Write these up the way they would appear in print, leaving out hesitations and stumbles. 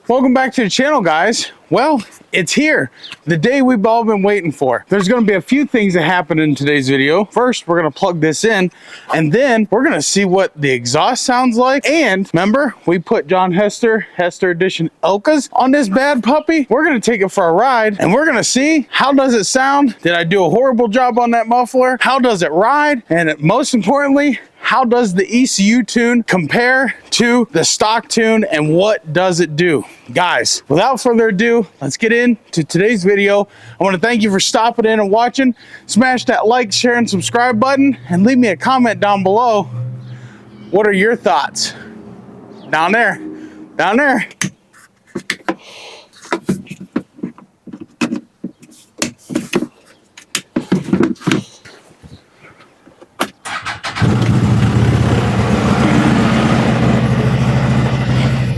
Welcome back to the channel, guys. Well, it's here, the day we've all been waiting for. There's going to be a few things that happen in today's video. First, we're going to plug this in, and then we're going to see what the exhaust sounds like. And remember, we put John Hesters Elka on this bad puppy. We're going to take it for a ride, and we're going to see how does it sound. Did I do a horrible job on that muffler? How does it ride? And most importantly, how does the ECU tune compare to the stock tune, and what does it do? Guys, without further ado, let's get into today's video. I want to thank you for stopping in and watching. Smash that like, share, and subscribe button, and leave me a comment down below. What are your thoughts? Down there. Down there.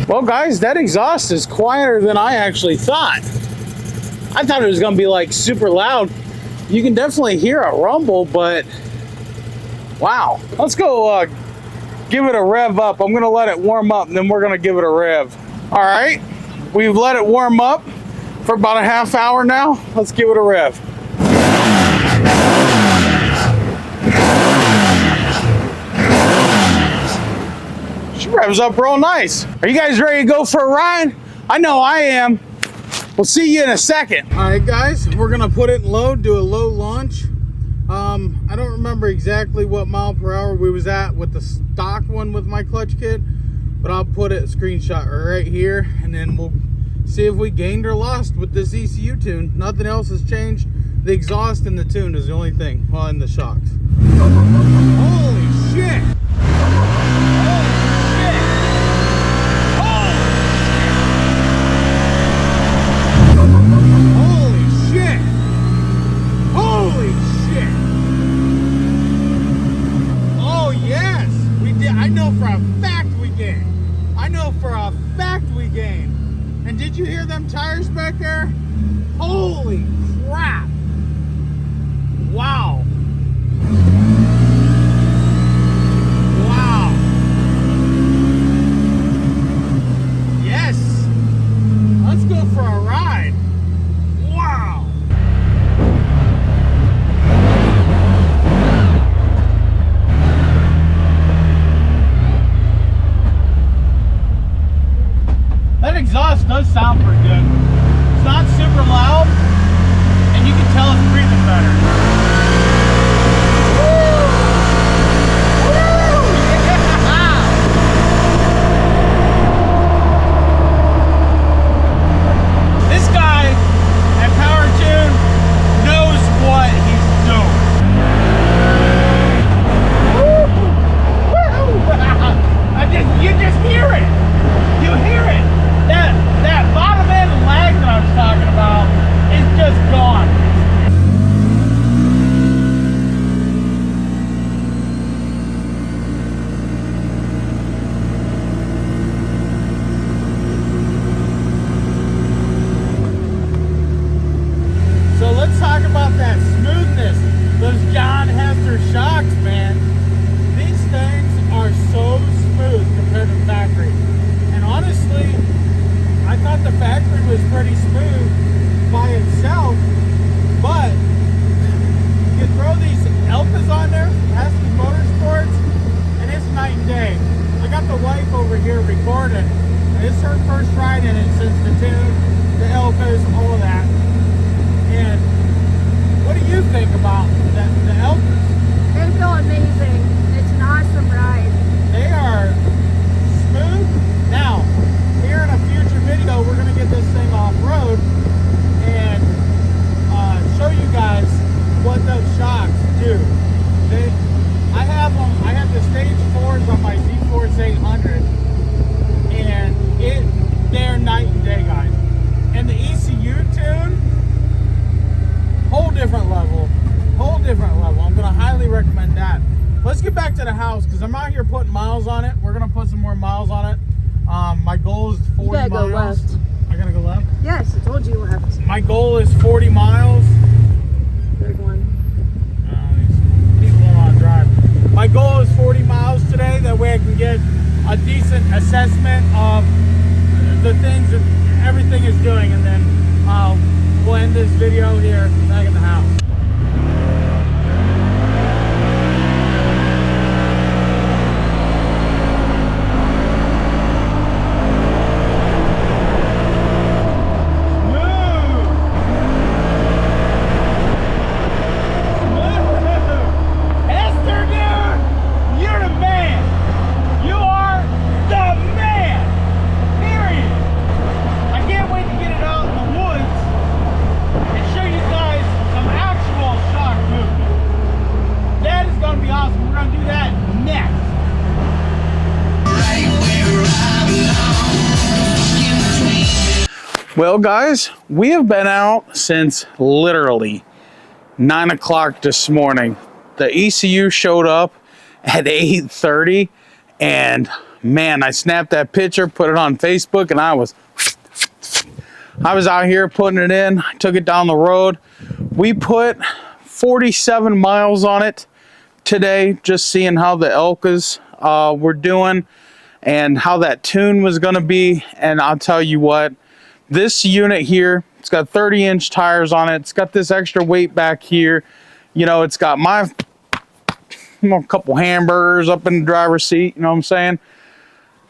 Well, guys, that exhaust is quieter than I actually thought. I thought it was going to be like super loud. You can definitely hear a rumble, but wow. Let's go give it a rev up. I'm going to let it warm up, and then we're going to give it a rev. All right, we've let it warm up for about a half hour now. Let's give it a rev. She revs up real nice. Are you guys ready to go for a ride? I know I am. We'll see you in a second. All right, guys, we're gonna put it in low, do a low launch. I don't remember exactly what mile per hour we was at with the stock one with my clutch kit, but I'll put a screenshot right here, and then we'll see if we gained or lost with this ECU tune. Nothing else has changed. The exhaust and the tune is the only thing, well, and the shocks. Holy shit! And did you hear them tires back there? Holy crap! Wow! Wow! Yes! Let's go for a ride! Wow! That exhaust does sound pretty good. It's not super loud, and you can tell it's breathing better. Woo! Woo! Yeah! This guy at Power Tune knows what he's doing. Woo! You just hear it. You hear it. That bottom end lag that I was talking about is just gone. So let's talk about that smoothness. Those John Hesters shocks, man. These things are so smooth compared to the factory. And honestly, I thought the factory was pretty smooth by itself, but you throw these Elkas on there, Hesters Motorsports, and it's night and day. I got the wife over here recording, and it's her first ride in it since the tune, the Elkas, all of that. And what do you think about the Elkas? They feel amazing. It's an awesome ride. They are smooth. Now, here in a future video, we're going to get this thing off-road and show you guys what those shocks do. I have them. I have the stage 4s on my UForce 800, and they're night and day, guys. And the ECU tune, whole different level. Whole different level. I'm going to highly recommend that. Let's get back to the house because I'm out here putting miles on it. We're going to put some more miles on it. My goal is 40 miles. You gotta go left. I gotta go left? Yes, I told you left. My goal is 40 miles. Third one. These people on drive. My goal is 40 miles today. That way I can get a decent assessment of the things that everything is doing, and then we'll end this video here back in the house. Well, guys, we have been out since literally 9 o'clock this morning. The ECU showed up at 8:30, and man, I snapped that picture, put it on Facebook, and I was out here putting it in. I took it down the road. We put 47 miles on it today, just seeing how the Elkas were doing and how that tune was going to be. And I'll tell you what, this unit here, it's got 30-inch tires on it. It's got this extra weight back here. You know, it's got my couple hamburgers up in the driver's seat. You know what I'm saying?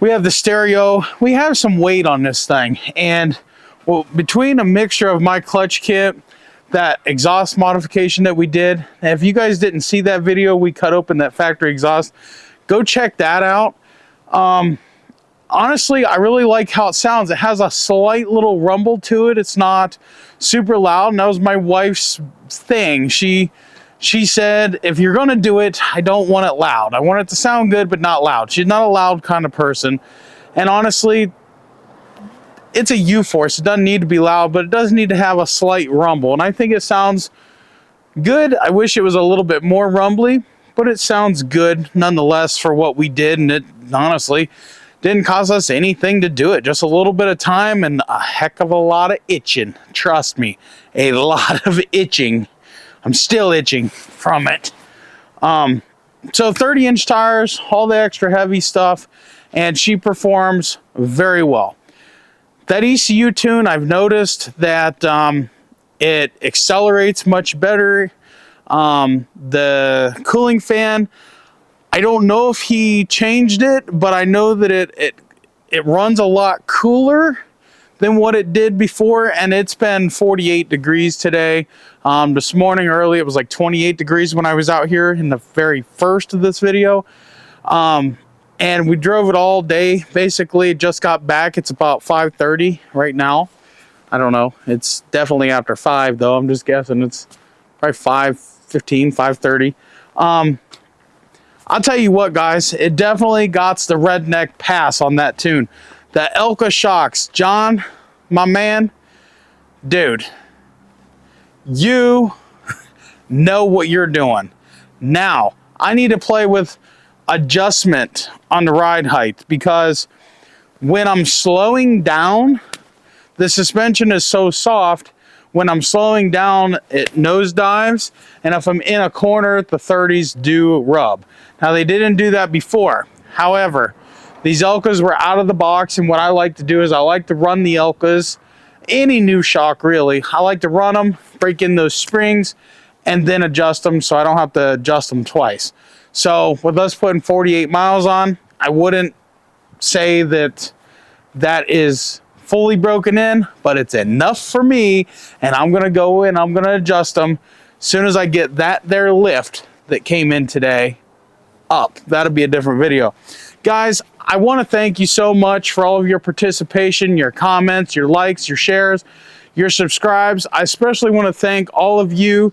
We have the stereo. We have some weight on this thing. And well, between a mixture of my clutch kit, that exhaust modification that we did, and if you guys didn't see that video, we cut open that factory exhaust. Go check that out. Honestly, I really like how it sounds. It has a slight little rumble to it. It's not super loud, and that was my wife's thing. She said, if you're gonna do it, I don't want it loud. I want it to sound good, but not loud. She's not a loud kind of person. And honestly, it's a UForce. It doesn't need to be loud, but it does need to have a slight rumble. And I think it sounds good. I wish it was a little bit more rumbly, but it sounds good nonetheless for what we did. And it honestly didn't cost us anything to do it. Just a little bit of time and a heck of a lot of itching. Trust me, a lot of itching. I'm still itching from it. So 30-inch tires, all the extra heavy stuff, and she performs very well. That ECU tune, I've noticed that it accelerates much better. The cooling fan, I don't know if he changed it, but I know that it runs a lot cooler than what it did before, and it's been 48 degrees today. This morning early, it was like 28 degrees when I was out here in the very first of this video. And we drove it all day. Basically, just got back. It's about 5:30 right now. I don't know. It's definitely after 5, though. I'm just guessing. It's probably 5:15, 5:30. I'll tell you what, guys. It definitely got the redneck pass on that tune. The Elka Shocks. John, my man, dude, you know what you're doing. Now, I need to play with adjustment on the ride height, because when I'm slowing down, the suspension is so soft. When I'm slowing down, it nosedives, and if I'm in a corner, the 30s do rub. Now, they didn't do that before. However, these Elkas were out of the box, and what I like to do is I like to run the Elkas, any new shock really, I like to run them, break in those springs, and then adjust them so I don't have to adjust them twice. So with us putting 48 miles on, I wouldn't say that that is fully broken in, but it's enough for me, and I'm gonna go in, I'm gonna adjust them as soon as I get that there lift that came in today up. That'll be a different video. Guys, I want to thank you so much for all of your participation, your comments, your likes, your shares, your subscribes. I especially want to thank all of you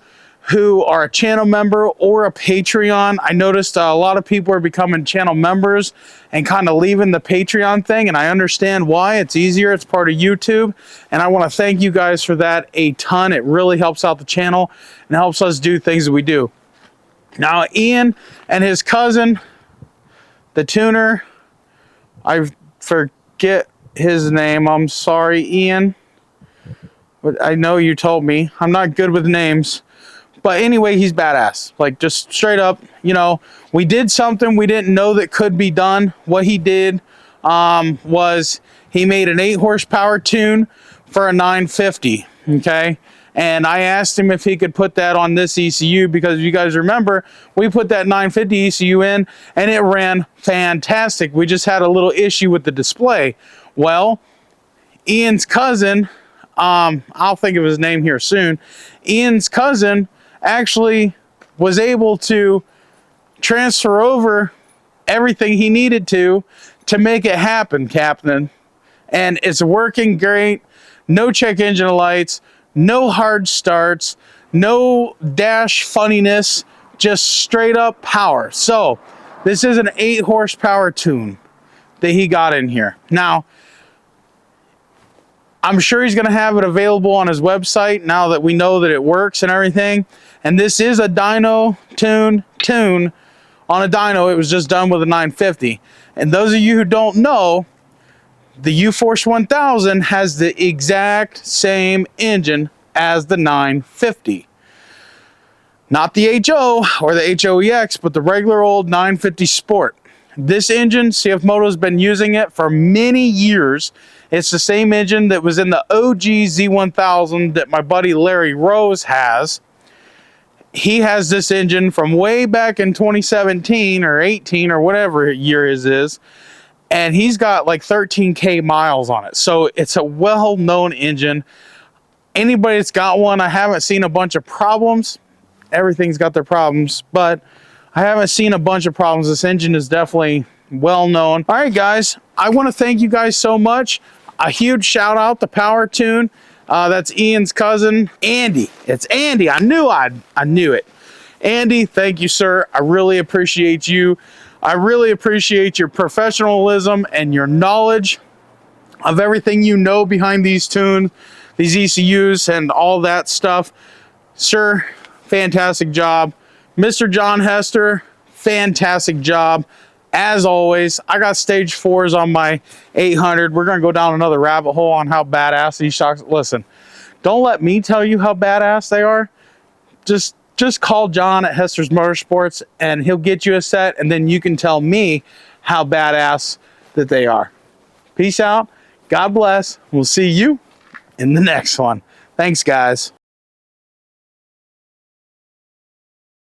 who are a channel member or a Patreon. I noticed a lot of people are becoming channel members and kind of leaving the Patreon thing, and I understand why. It's easier, it's part of YouTube, and I want to thank you guys for that a ton. It really helps out the channel and helps us do things that we do. Now, Ian and his cousin, the tuner, I forget his name, I'm sorry, Ian, but I know you told me. I'm not good with names. But anyway, he's badass. Like, just straight up, you know, we did something we didn't know that could be done. What he did was He made an 8 horsepower tune for a 950, okay? And I asked him if he could put that on this ECU, because if you guys remember, we put that 950 ECU in and it ran fantastic. We just had a little issue with the display. Well, Ian's cousin, I'll think of his name here soon. Ian's cousin actually was able to transfer over everything he needed to make it happen, Captain. And it's working great. No check engine lights, no hard starts, no dash funniness, just straight up power. So this is an 8 horsepower tune that he got in here. Now, I'm sure he's going to have it available on his website now that we know that it works and everything. And this is a dyno tune on a dyno. It was just done with a 950. And those of you who don't know, the UForce 1000 has the exact same engine as the 950. Not the HO or the HOEX, but the regular old 950 Sport. This engine, CFMOTO's been using it for many years. It's the same engine that was in the OG Z1000 that my buddy Larry Rose has. He has this engine from way back in 2017 or 18 or whatever year his is. And he's got like 13K miles on it. So it's a well-known engine. Anybody that's got one, I haven't seen a bunch of problems. Everything's got their problems, but I haven't seen a bunch of problems. This engine is definitely well-known. All right, guys, I want to thank you guys so much. A huge shout out to Power Tune. That's Ian's cousin, Andy. It's Andy. I knew it. Andy, thank you, sir. I really appreciate you. I really appreciate your professionalism and your knowledge of everything you know behind these tunes, these ECUs, and all that stuff. Sir, fantastic job. Mr. John Hester, fantastic job. As always, I got stage 4s on my 800. We're going to go down another rabbit hole on how badass these shocks. Listen, don't let me tell you how badass they are. Just call John at Hesters Motorsports and he'll get you a set, and then you can tell me how badass that they are. Peace out. God bless. We'll see you in the next one. Thanks, guys.